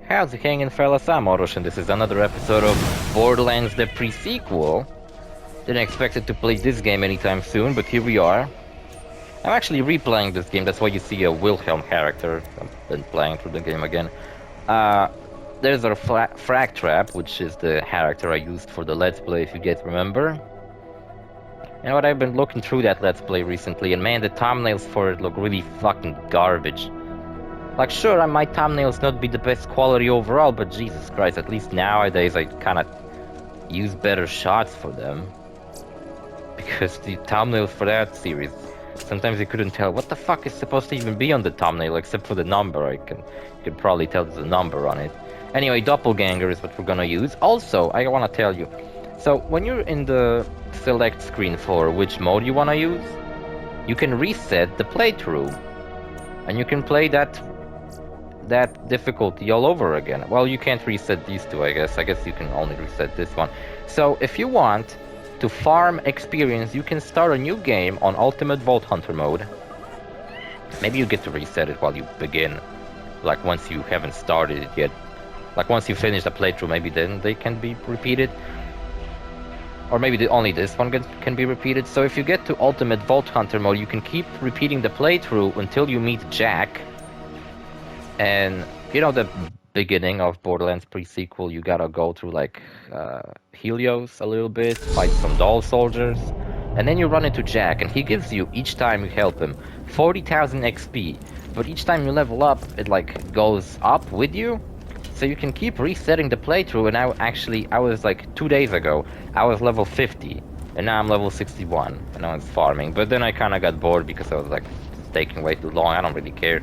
How's it hanging, fellas? I'm OrosZ, and this is another episode of Borderlands the Pre-Sequel. Didn't expect it to play this game anytime soon, but here we are. I'm actually replaying this game, that's why you see a Wilhelm character. I've been playing through the game again. There's a frag trap, which is the character I used for the Let's Play, if you guys remember. You know what, I've been looking through that Let's Play recently, and man, the thumbnails for it look really fucking garbage. Like, sure, my thumbnails not be the best quality overall, but Jesus Christ, at least nowadays I kinda use better shots for them. Because the thumbnails for that series, sometimes you couldn't tell what the fuck is supposed to even be on the thumbnail, except for the number. You can probably tell there's a number on it. Anyway, Doppelganger is what we're gonna use. Also, I wanna tell you, so when you're in the select screen for which mode you wanna use, you can reset the playthrough. And you can play that difficulty all over again. Well, you can't reset these two, I guess. I guess you can only reset this one. So, if you want to farm experience, you can start a new game on Ultimate Vault Hunter mode. Maybe you get to reset it while you begin. Like, once you haven't started it yet. Like, once you finish the playthrough, maybe then they can be repeated. Or maybe only this one can be repeated. So if you get to Ultimate Vault Hunter mode, you can keep repeating the playthrough until you meet Jack. And, you know, the beginning of Borderlands Pre-Sequel, you gotta go through, like, Helios a little bit, fight some doll soldiers, and then you run into Jack, and he gives you, each time you help him, 40,000 XP. But each time you level up, it, like, goes up with you, so you can keep resetting the playthrough. And I was, like, 2 days ago, I was level 50, and now I'm level 61, and I was farming. But then I kinda got bored because I was, like, it's taking way too long, I don't really care.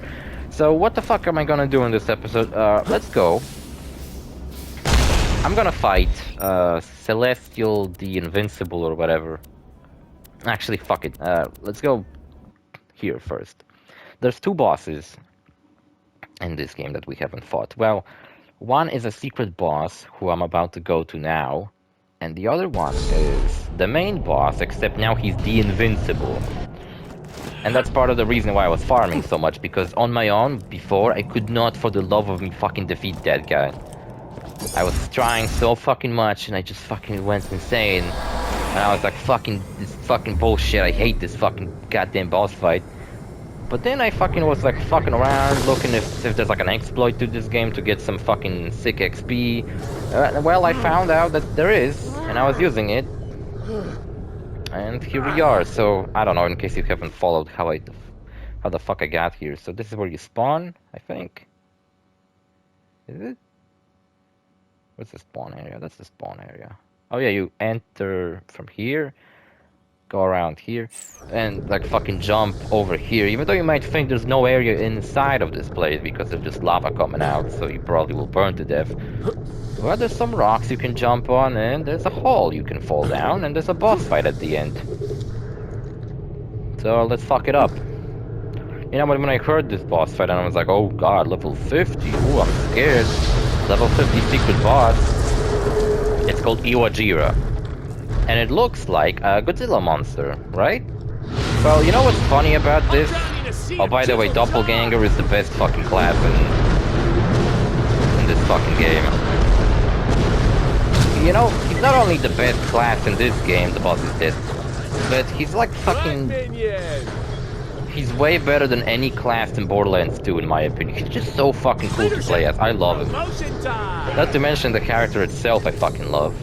So what the fuck am I gonna do in this episode? Let's go. I'm gonna fight Celestial the Invincible or whatever. Actually, fuck it. Let's go here first. There's two bosses in this game that we haven't fought. Well, one is a secret boss who I'm about to go to now, and the other one is the main boss, except now he's the Invincible. And that's part of the reason why I was farming so much, because on my own, before, I could not for the love of me fucking defeat that guy. I was trying so fucking much, and I just fucking went insane. And I was like, this fucking bullshit, I hate this fucking goddamn boss fight. But then I fucking was like fucking around, looking if there's like an exploit to this game to get some fucking sick XP. Well, I found out that there is, and I was using it. And here we are. So I don't know, in case you haven't followed how the fuck I got here. So this is where you spawn, I think. Is it? What's the spawn area? That's the spawn area. Oh yeah, you enter from here, go around here, and like fucking jump over here. Even though you might think there's no area inside of this place because there's just lava coming out, so you probably will burn to death. Well, there's some rocks you can jump on, and there's a hole you can fall down, and there's a boss fight at the end. So let's fuck it up. You know, when I heard this boss fight, and I was like, oh god, level 50, ooh, I'm scared. Level 50 secret boss. It's called Iwagira. And it looks like a Godzilla monster, right? Well, you know what's funny about this? Oh, by the way, Doppelganger is the best fucking class in this fucking game. You know, he's not only the best class in this game, the boss is dead, but he's like fucking... He's way better than any class in Borderlands 2, in my opinion. He's just so fucking cool to play as. I love him. Not to mention the character itself I fucking love.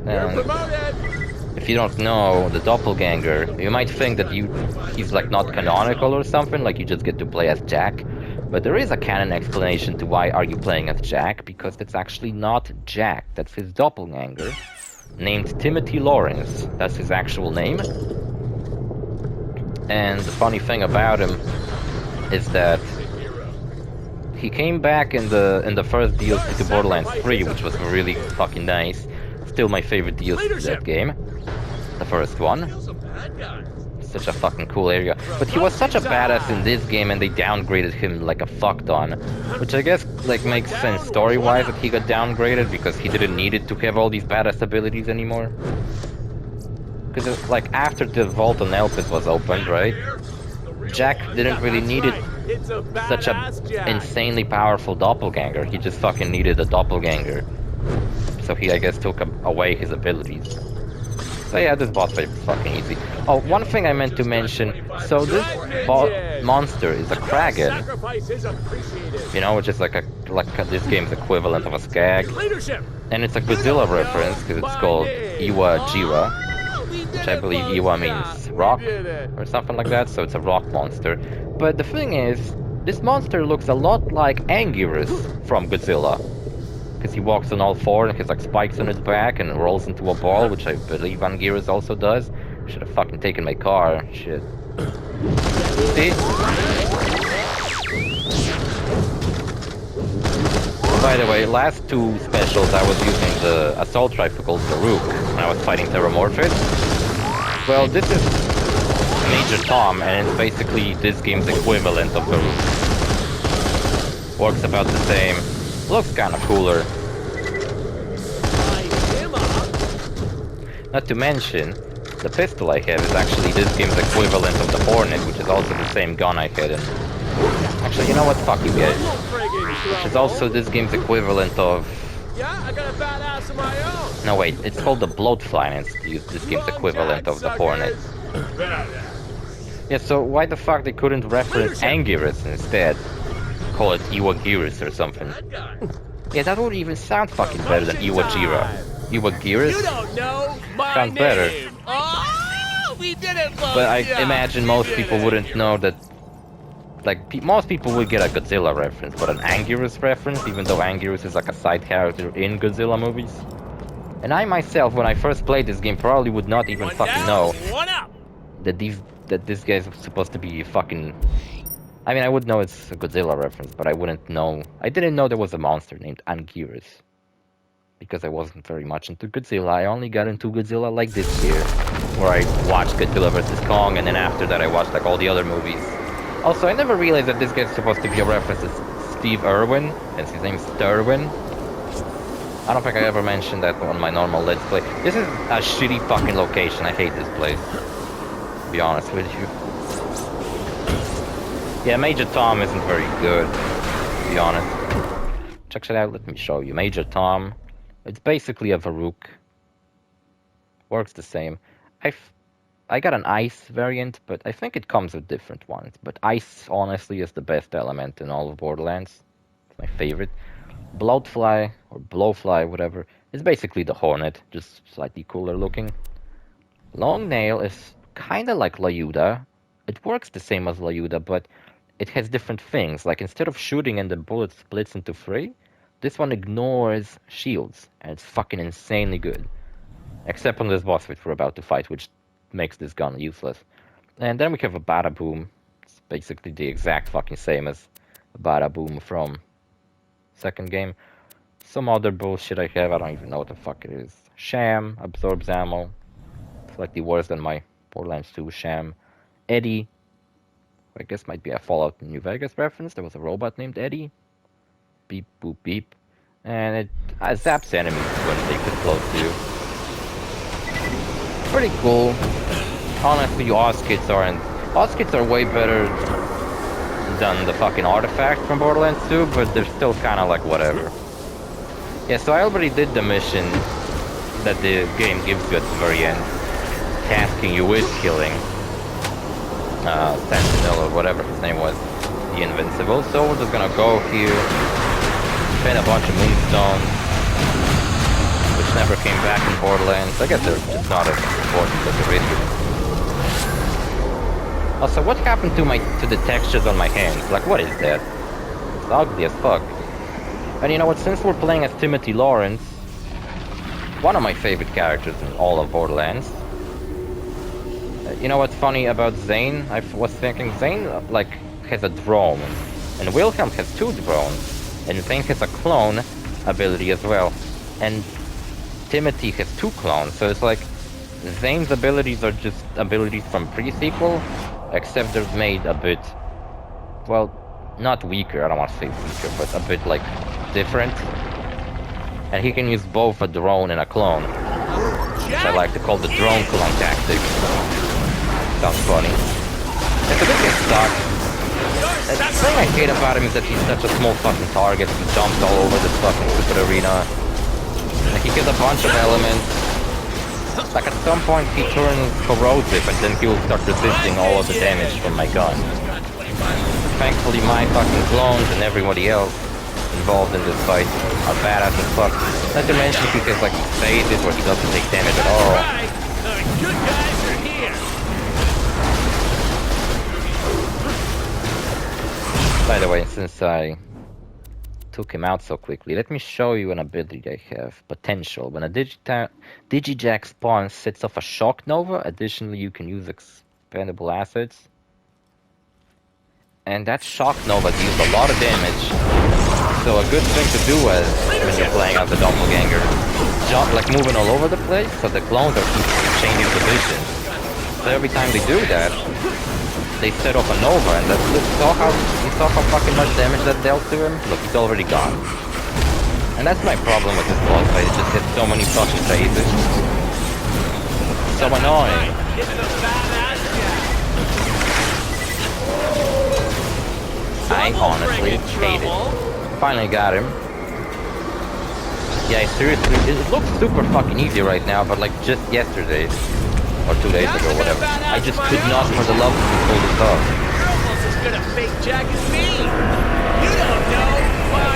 And if you don't know the Doppelganger, you might think that he's like not canonical or something, like you just get to play as Jack. But there is a canon explanation to why are you playing as Jack, because it's actually not Jack. That's his doppelganger, named Timothy Lawrence. That's his actual name. And the funny thing about him is that he came back in the first DLC to Borderlands 3, which was really fucking nice. Still my favorite DLC to that game. The first one. Such a fucking cool area. But he was such a badass in this game, and they downgraded him like a fuck ton. Which I guess like makes sense story-wise that he got downgraded, because he didn't need it to have all these badass abilities anymore. Because like after the Vault on Elpis was opened, right? Jack didn't really need it It's a such a badass jack. insanely powerful doppelganger. He just fucking needed a doppelganger. So he, I guess, took away his abilities. So yeah, this boss fight is fucking easy. Oh, one thing I meant to mention. So this monster is a Kraken. Sacrifice is appreciated. You know, which is like this game's equivalent of a Skag. Leadership. And it's a Godzilla reference because it's called Iwagira, which I believe Iwa means rock or something like that. So it's a rock monster. But the thing is, this monster looks a lot like Anguirus from Godzilla. Because he walks on all four and has like spikes on his back and rolls into a ball, which I believe Iwagira also does. Should have fucking taken my car. Shit. See? By the way, last two specials I was using the assault rifle called Farouk when I was fighting Terramorphid. Well, this is Major Tom, and it's basically this game's equivalent of Farouk. Works about the same. Looks kinda cooler. Not to mention, the pistol I have is actually this game's equivalent of the Hornet, which is also the same gun I had. Actually, you know what? Fuck you guys. Which is also this game's equivalent of... Yeah, I got a badass of my own. No wait, it's called the Bloatfly, and it's this game's equivalent of the Hornet. Yeah, so why the fuck they couldn't reference Anguirus instead? Call it Iwaguirus or something. Yeah, that would even sound fucking better than Iwagira. Iwaguirus? You don't know my Sounds name. better. Oh, we did it, folks. But I Yeah, imagine we most did people it. wouldn't know that... Like, most people would get a Godzilla reference, but an Anguirus reference, even though Anguirus is like a side character in Godzilla movies. And I myself, when I first played this game, probably would not even One fucking down, know one up. that this guy's supposed to be fucking... I mean, I would know it's a Godzilla reference, but I wouldn't know... I didn't know there was a monster named Anguirus. Because I wasn't very much into Godzilla. I only got into Godzilla like this year, where I watched Godzilla vs. Kong, and then after that I watched like all the other movies. Also, I never realized that this guy's supposed to be a reference to Steve Irwin, and his name's Derwin. I don't think I ever mentioned that on my normal Let's Play. This is a shitty fucking location. I hate this place. To be honest with you. Yeah, Major Tom isn't very good, to be honest. Check it out, let me show you. Major Tom. It's basically a Farouk. Works the same. I got an ice variant, but I think it comes with different ones. But ice, honestly, is the best element in all of Borderlands. It's my favorite. Bloatfly, or Blowfly, whatever, is basically the Hornet, just slightly cooler looking. Long Nail is kinda like Layuda. It works the same as Layuda, but it has different things. Like, instead of shooting and the bullet splits into three, this one ignores shields, and it's fucking insanely good. Except on this boss which we're about to fight, which makes this gun useless. And then we have a Bada Boom. It's basically the exact fucking same as a Bada Boom from second game. Some other bullshit I have, I don't even know what the fuck it is. Sham, absorbs ammo. Slightly worse than my Borderlands 2 Sham. Eddie, I guess might be a Fallout New Vegas reference. There was a robot named Eddie. Beep, boop, beep. And it zaps enemies when they get close to you. Pretty cool. Honestly, OrosZ kits are way better than the fucking artifact from Borderlands 2, but they're still kind of like whatever. Yeah, so I already did the mission that the game gives you at the very end, tasking you with killing Sentinel or whatever his name was, the Invincible. So we're just gonna go here, spend a bunch of moonstones, which never came back in Borderlands. I guess they're just not as important as the original. Also, what happened to the textures on my hands? Like, what is that? It's ugly as fuck. And you know what? Since we're playing as Timothy Lawrence, one of my favorite characters in all of Borderlands. You know what's funny about Zane? I was thinking Zane like has a drone, and Wilhelm has two drones, and Zane has a clone ability as well, and Timothy has two clones. So it's like Zane's abilities are just abilities from Pre-Sequel, except they're made a bit, well, not weaker, I don't want to say weaker, but a bit like different. And he can use both a drone and a clone, which I like to call the drone clone tactic. Sounds funny. And so this game sucks. The thing I hate about him is that he's such a small fucking target. He jumps all over this fucking stupid arena. Like, he gets a bunch of elements. Like, at some point he turns corrosive and then he will start resisting all of the damage from my gun. Thankfully my fucking clones and everybody else involved in this fight are badass as fuck. Not to mention he has like phases where he doesn't take damage at all. Good guys are here. By the way, since I took him out so quickly, let me show you an ability I have. Potential. When a Digijack spawns, sets off a shock nova. Additionally, you can use expendable assets. And that shock nova deals a lot of damage. So a good thing to do is, when you're playing as a doppelganger, jump, like moving all over the place, so the clones are changing position. So every time they do that, they set off a nova, and you saw how fucking much damage that dealt to him? Look, he's already gone. And that's my problem with this boss fight, it just hits so many fucking phases. So annoying. I honestly hate it. Finally got him. Yeah, seriously, it looks super fucking easy right now, but like just yesterday, or 2 days ago, whatever, I just could not for the love of me pull this off. You're almost as good a fake Jack as me. You don't know.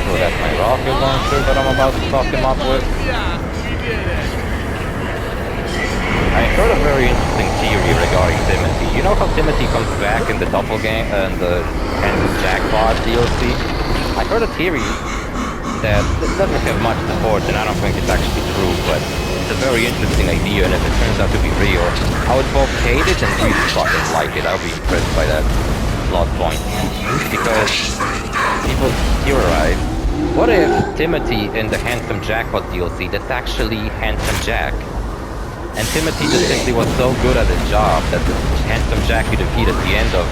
So that's my rocket launcher that I'm about to fuck him up with. Yeah, we did it. I heard a very interesting theory regarding Timothy. You know how Timothy comes back in the doppelganger and the Jackpot DLC? I heard a theory that it doesn't have much support, and I don't think it's actually true, but it's a very interesting idea, and if it turns out to be real, I would both hate it and really fucking like it. I would be impressed by that plot point. Because people theorize, what if Timothy in the Handsome Jackpot DLC, that's actually Handsome Jack? And Timothy just simply was so good at his job that the Handsome Jack you defeat at the end of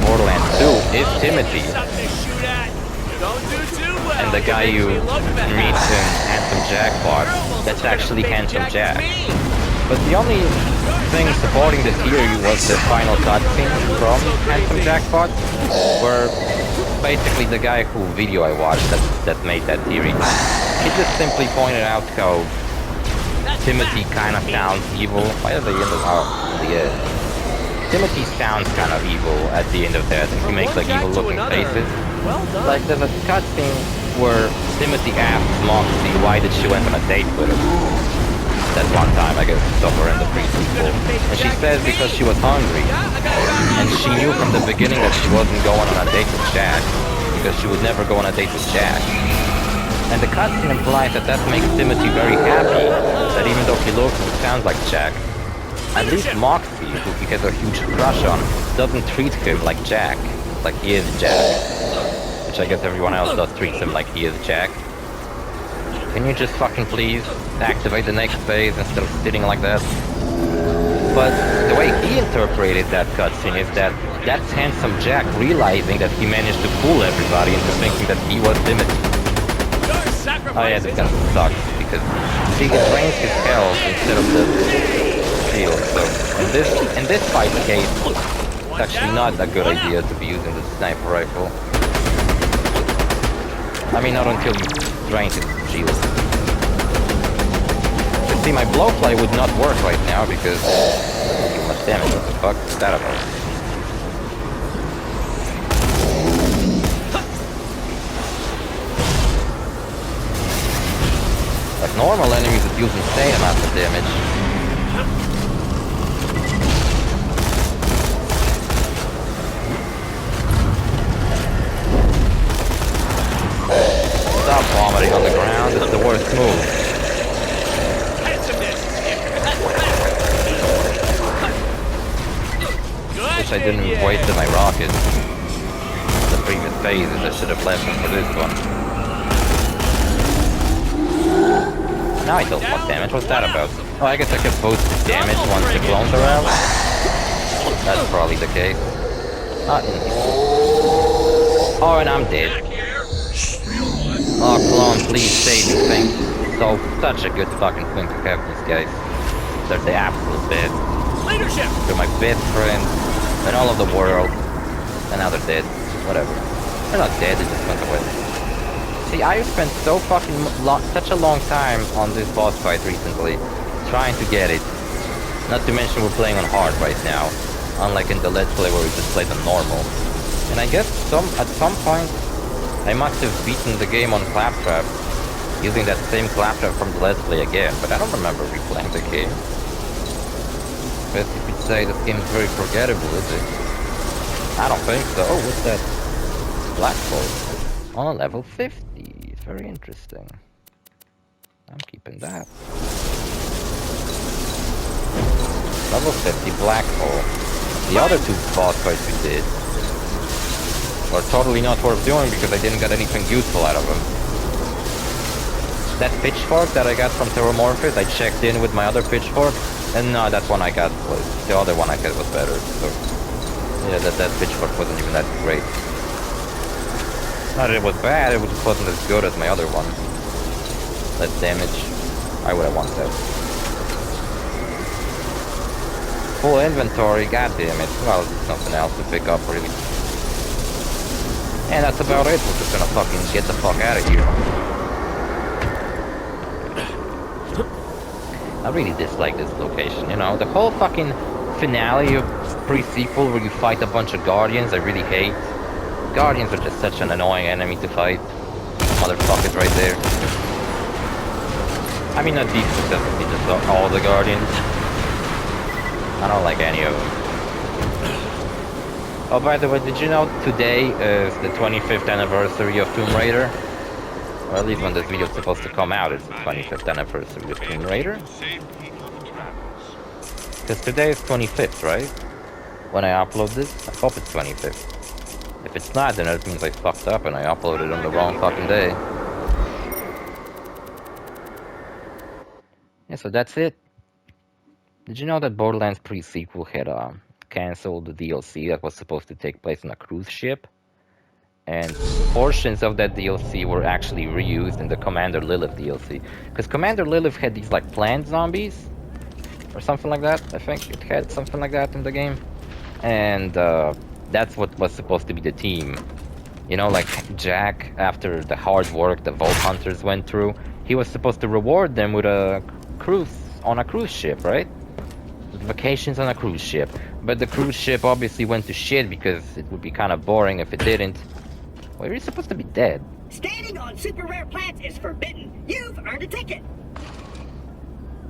Borderlands 2 is Timothy. And the guy you meet in Handsome Jackpot, that's actually Handsome Jack. But the only thing supporting the theory was the final cutscene from Handsome Jackpot, where basically the guy who video I watched that made that theory, he just simply pointed out how Timothy kind of sounds evil. Why are they in the end? Timothy sounds kind of evil at the end of that, and he makes like evil looking faces. Like there's a cutscene where Timothy asks Moxie why did she went on a date with him. That one time, I guess somewhere in the Pre-Sequel. And she says because she was hungry. And she knew from the beginning that she wasn't going on a date with Jack, because she would never go on a date with Jack. And the cutscene implies that that makes Timothy very happy, that even though he looks and sounds like Jack, at least Moxie, who he has a huge crush on, doesn't treat him like Jack, like he is Jack. Which I guess everyone else does treat him like he is Jack. Can you just fucking please activate the next phase instead of sitting like that? But the way he interpreted that cutscene is that that's Handsome Jack realizing that he managed to fool everybody into thinking that he was Timothy. Oh yeah, this kind of sucks, because he drains his health instead of the shield, so in this fight case, it's actually not a good idea to be using the sniper rifle. I mean, not until you drain his shield. You see, my blowfly would not work right now because too much damage. What the fuck is that about? Like normal enemies that deals insane amounts of damage. Stop vomiting on the ground, it's the worst move. Wish I didn't waste my rockets. The previous phases, I should have left them for this one. Now I dealt what damage, what's that about? Oh, I guess I can boost damage once the clones are out. That's probably the case. Oh, and I'm dead. Oh, clone, please save me, thank you. So, such a good fucking thing to have these guys. They're the absolute best. Leadership! They're my best friends in all of the world. And now they're dead. whatever. They're not dead, they just went away. See, I spent so fucking such a long time on this boss fight recently, trying to get it. Not to mention we're playing on hard right now, unlike in the Let's Play where we just played on normal. And I guess at some point, I must have beaten the game on Claptrap, using that same Claptrap from the Let's Play again, but I don't remember replaying the game. But you could say this game is very forgettable, is it? I don't think so. Oh, what's that? Black hole. On level 50. Very interesting. I'm keeping that. Level 50 black hole. The other two boss fights we did were totally not worth doing because I didn't get anything useful out of them. That pitchfork that I got from Terramorphous, I checked in with my other pitchfork, and no, that one I got was... the other one I got was better, so... yeah, that pitchfork wasn't even that great. Not that it was bad, it just wasn't as good as my other one. Less damage. I would have wanted that. Full inventory, god damn it. Well, there's nothing else to pick up, really. And that's about it. We're just gonna fucking get the fuck out of here. I really dislike this location, you know? The whole fucking finale of Pre-Sequel where you fight a bunch of Guardians, I really hate. Guardians are just such an annoying enemy to fight. Motherfuckers right there. I mean, not these specifically, just all the Guardians. I don't like any of them. Oh, by the way, did you know today is the 25th anniversary of Tomb Raider? Or at least when this video is supposed to come out, it's the 25th anniversary of Tomb Raider. Because today is 25th, right? When I upload this, I hope it's 25th. If it's not, then it means I fucked up and I uploaded on the wrong fucking day. Yeah, so that's it. Did you know that Borderlands Pre-Sequel had cancelled the DLC that was supposed to take place on a cruise ship? And portions of that DLC were actually reused in the Commander Lilith DLC. Because Commander Lilith had these like plant zombies, or something like that. I think it had something like that in the game. And that's what was supposed to be the team. You know, like Jack, after the hard work the Vault Hunters went through, he was supposed to reward them with a cruise on a cruise ship, right? With vacations on a cruise ship. But the cruise ship obviously went to shit because it would be kind of boring if it didn't. Well, you're supposed to be dead. Standing on super rare plants is forbidden. You've earned a ticket.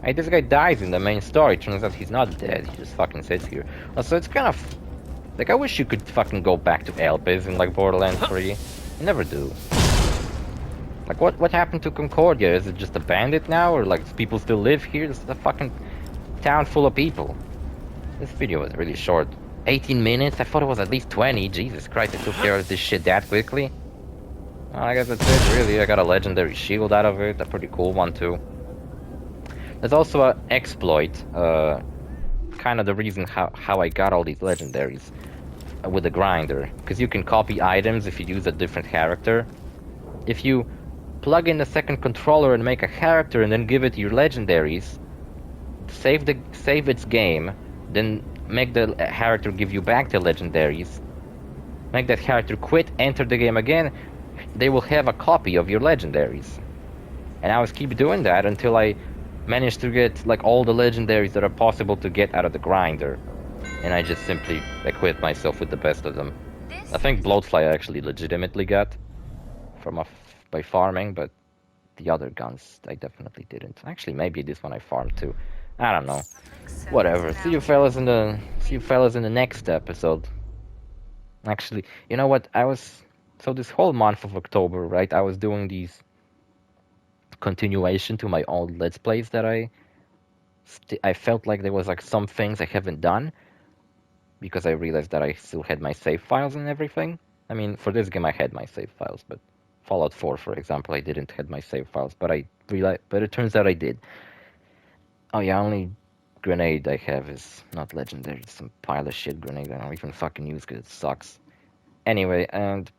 Hey, this guy dies in the main story. Turns out he's not dead. He just fucking sits here. So it's kind of... like, I wish you could fucking go back to Elpis in, like, Borderlands 3. You never do. Like, what happened to Concordia? Is it just abandoned now? Or, like, people still live here? This is a fucking town full of people. This video was really short. 18 minutes? I thought it was at least 20. Jesus Christ, I took care of this shit that quickly. Well, I guess that's it, really. I got a legendary shield out of it. A pretty cool one, too. There's also an exploit. Kind of the reason how I got all these legendaries. With the grinder. Because you can copy items if you use a different character. If you plug in a second controller and make a character and then give it your legendaries, save its game, then make the character give you back the legendaries, make that character quit, enter the game again, they will have a copy of your legendaries. And I was keep doing that until I managed to get like all the legendaries that are possible to get out of the grinder. And I just simply equipped myself with the best of them. I think Bloatfly I actually legitimately got from by farming, but the other guns I definitely didn't. Actually, maybe this one I farmed too. I don't know. Whatever. See you fellas in the next episode. Actually, you know what? So this whole month of October, right? I was doing these continuation to my old Let's Plays that I felt like there was like some things I haven't done because I realized that I still had my save files and everything. I mean, for this game I had my save files, but Fallout 4, for example, I didn't have my save files, but it turns out I did. Oh yeah, only grenade I have is not legendary. It's some pile of shit grenade I don't even fucking use because it sucks. Anyway, and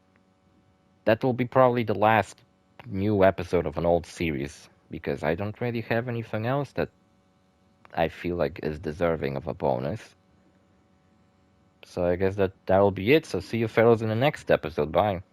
that will be probably the last new episode of an old series because I don't really have anything else that I feel like is deserving of a bonus. So I guess that'll be it. So see you fellows in the next episode. Bye.